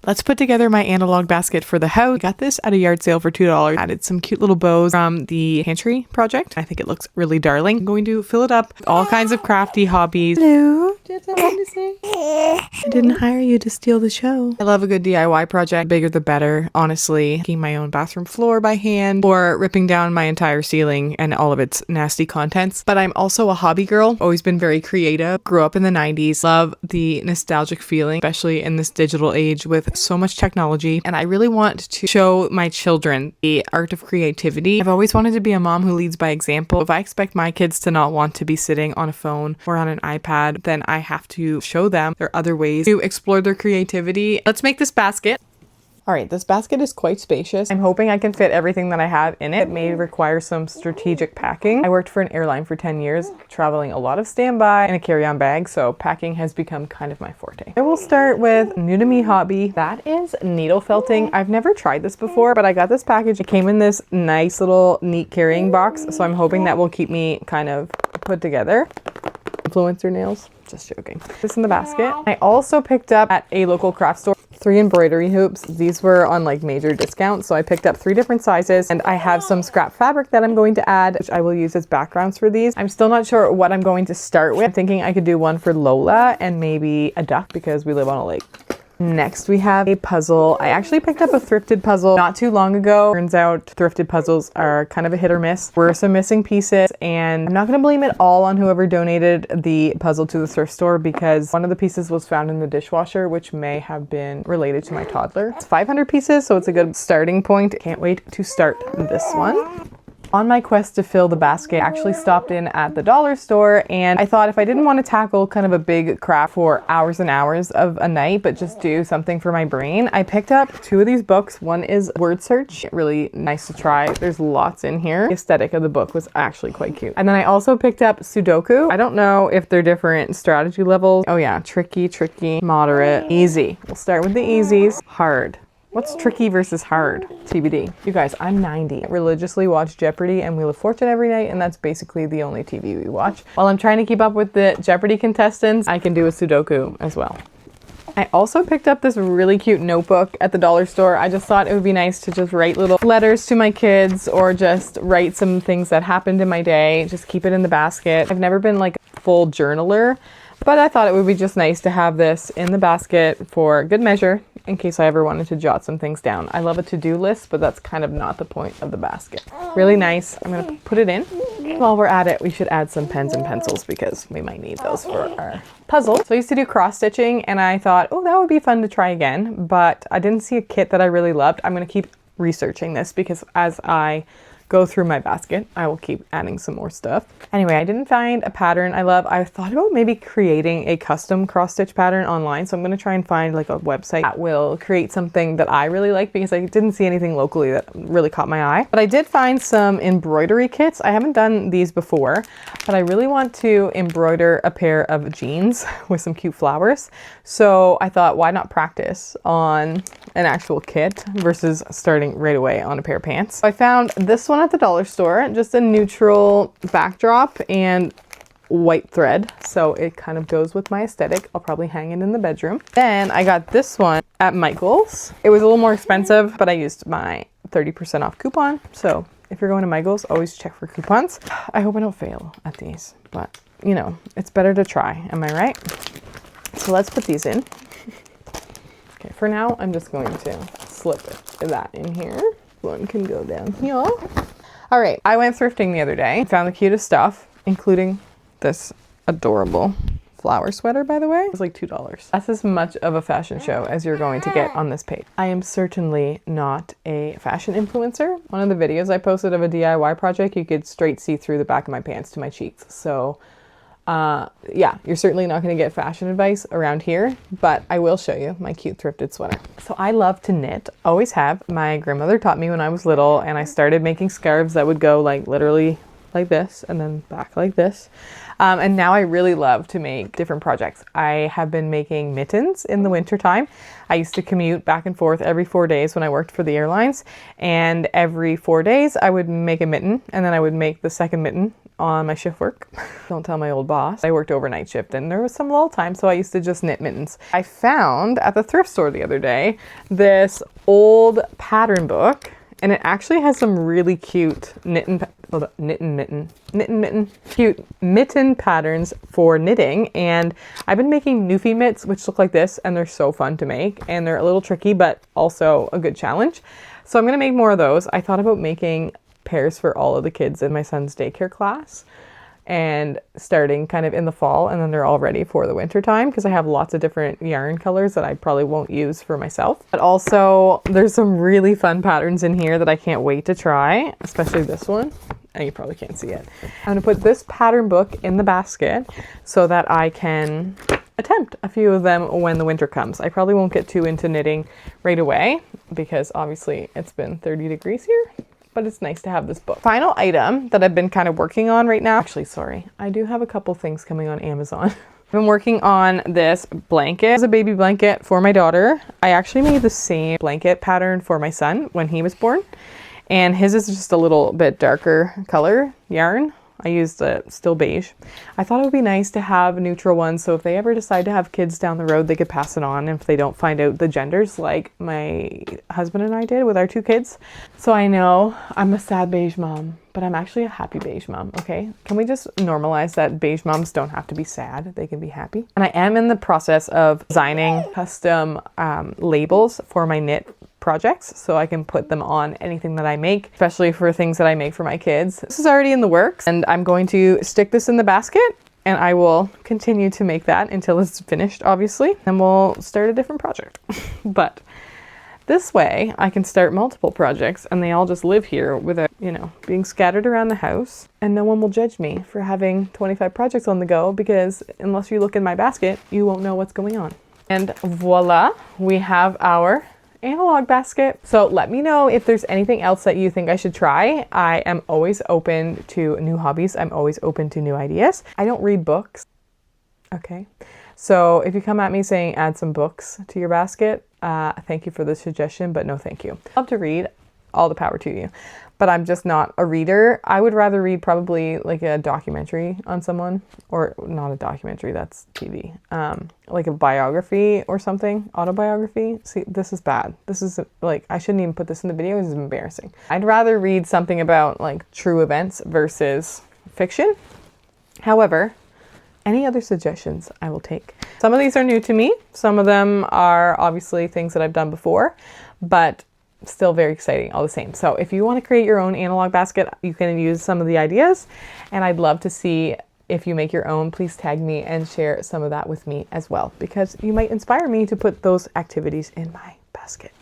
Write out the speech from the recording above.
Let's put together my analog basket for the house. I got this at a yard sale for $2. Added some cute little bows from the pantry project. I think it looks really darling. I'm going to fill it up with all kinds of crafty hobbies. Hello. Do you have something to say? I didn't hire you to steal the show. I love a good DIY project. Bigger the better, honestly. Making my own bathroom floor by hand or ripping down my entire ceiling and all of its nasty contents. But I'm also a hobby girl. Always been very creative. Grew up in the 90s. Love the nostalgic feeling, especially in this digital age with so much technology. And I really want to show my children the art of creativity. I've always wanted to be a mom who leads by example. If I expect my kids to not want to be sitting on a phone or on an iPad, then I have to show them there are other ways to explore their creativity. Let's make this basket. All right, this basket is quite spacious. I'm hoping I can fit everything that I have in it. It may require some strategic packing. I worked for an airline for 10 years, traveling a lot of standby in a carry-on bag, so packing has become kind of my forte. I will start with new to me hobby. That is needle felting. I've never tried this before, but I got this package. It came in this nice little neat carrying box, so I'm hoping that will keep me kind of put together. Influencer nails. Just joking. This in the basket. I also picked up at a local craft store 3 embroidery hoops. These were on like major discounts, so I picked up 3 different sizes, and I have some scrap fabric that I'm going to add, which I will use as backgrounds for these. I'm still not sure what I'm going to start with. I'm thinking I could do one for Lola and maybe a duck because we live on a lake. Next, we have a puzzle. I actually picked up a thrifted puzzle not too long ago. Turns out thrifted puzzles are kind of a hit or miss. There were some missing pieces, and I'm not going to blame it all on whoever donated the puzzle to the thrift store because one of the pieces was found in the dishwasher, which may have been related to my toddler. It's 500 pieces, so it's a good starting point. Can't wait to start this one. On my quest to fill the basket, I actually stopped in at the dollar store, and I thought if I didn't want to tackle kind of a big craft for hours and hours of a night, but just do something for my brain, I picked up 2 of these books. One is Word Search, really nice to try. There's lots in here. The aesthetic of the book was actually quite cute. And then I also picked up Sudoku. I don't know if they're different strategy levels. Oh yeah, tricky, moderate, easy. We'll start with the easies. Hard. What's tricky versus hard? TBD. You guys, I'm 90. I religiously watch Jeopardy and Wheel of Fortune every night, and that's basically the only TV we watch. While I'm trying to keep up with the Jeopardy contestants, I can do a Sudoku as well. I also picked up this really cute notebook at the dollar store. I just thought it would be nice to just write little letters to my kids or just write some things that happened in my day. Just keep it in the basket. I've never been like a full journaler, but I thought it would be just nice to have this in the basket for good measure in case I ever wanted to jot some things down. I love a to-do list, but that's kind of not the point of the basket. Really nice. I'm going to put it in. While we're at it, we should add some pens and pencils because we might need those for our puzzle. So I used to do cross stitching, and I thought, oh, that would be fun to try again, but I didn't see a kit that I really loved. I'm going to keep researching this because as I go through my basket, I will keep adding some more stuff. Anyway, I didn't find a pattern I love. I thought about maybe creating a custom cross stitch pattern online. So I'm going to try and find like a website that will create something that I really like because I didn't see anything locally that really caught my eye. But I did find some embroidery kits. I haven't done these before, but I really want to embroider a pair of jeans with some cute flowers. So I thought, why not practice on an actual kit versus starting right away on a pair of pants. So I found this one at the dollar store, just a neutral backdrop and white thread, so it kind of goes with my aesthetic. I'll probably hang it in the bedroom. Then I got this one at Michael's. It was a little more expensive, but I used my 30% off coupon, so if you're going to Michael's, always check for coupons. I hope I don't fail at these, but you know, it's better to try, am I right? So let's put these in. Okay, for now, I'm just going to slip that in here. One can go down here. All right, I went thrifting the other day. Found the cutest stuff, including this adorable flower sweater, by the way. It was like $2. That's as much of a fashion show as you're going to get on this page. I am certainly not a fashion influencer. One of the videos I posted of a DIY project, you could straight see through the back of my pants to my cheeks. So yeah, you're certainly not going to get fashion advice around here, but I will show you my cute thrifted sweater. So I love to knit, always have. My grandmother taught me when I was little, and I started making scarves that would go like literally like this and then back like this. And now I really love to make different projects. I have been making mittens in the winter time. I used to commute back and forth every 4 days when I worked for the airlines, and every 4 days I would make a mitten, and then I would make the second mitten on my shift work. Don't tell my old boss. I worked overnight shift and there was some lull time, so I used to just knit mittens. I found at the thrift store the other day this old pattern book, and it actually has some really cute cute mitten patterns for knitting. And I've been making Newfie mitts, which look like this, and they're so fun to make, and they're a little tricky, but also a good challenge. So I'm gonna make more of those. I thought about making pairs for all of the kids in my son's daycare class, and starting kind of in the fall, and then they're all ready for the winter time, because I have lots of different yarn colors that I probably won't use for myself. But also there's some really fun patterns in here that I can't wait to try, especially this one. And you probably can't see it. I'm gonna put this pattern book in the basket so that I can attempt a few of them when the winter comes. I probably won't get too into knitting right away because obviously it's been 30 degrees here, but it's nice to have this book. Final item that I've been kind of working on right now. Actually, sorry, I do have a couple things coming on Amazon. I've been working on this blanket. It's a baby blanket for my daughter. I actually made the same blanket pattern for my son when he was born. And his is just a little bit darker color yarn. I used still beige. I thought it would be nice to have neutral ones, so if they ever decide to have kids down the road, they could pass it on if they don't find out the genders like my husband and I did with our 2 kids. So I know I'm a sad beige mom, but I'm actually a happy beige mom, okay? Can we just normalize that beige moms don't have to be sad, they can be happy? And I am in the process of designing custom labels for my knit projects, so I can put them on anything that I make, especially for things that I make for my kids. This is already in the works, and I'm going to stick this in the basket, and I will continue to make that until it's finished, obviously, and we'll start a different project. But this way I can start multiple projects and they all just live here without, you know, being scattered around the house, and no one will judge me for having 25 projects on the go, because unless you look in my basket, you won't know what's going on. And voila, we have our analog basket. So let me know if there's anything else that you think I should try. I am always open to new hobbies. I'm always open to new ideas. I don't read books. Okay. So if you come at me saying add some books to your basket, thank you for the suggestion, but no thank you. I love to read, all the power to you, but I'm just not a reader. I would rather read probably like a documentary on someone, or not a documentary, that's TV, like a biography or something, autobiography. See, this is bad. This is like, I shouldn't even put this in the video. This is embarrassing. I'd rather read something about like true events versus fiction. However, any other suggestions I will take. Some of these are new to me. Some of them are obviously things that I've done before, but still very exciting all the same. So if you want to create your own analog basket, you can use some of the ideas, and I'd love to see if you make your own. Please tag me and share some of that with me as well, because you might inspire me to put those activities in my basket.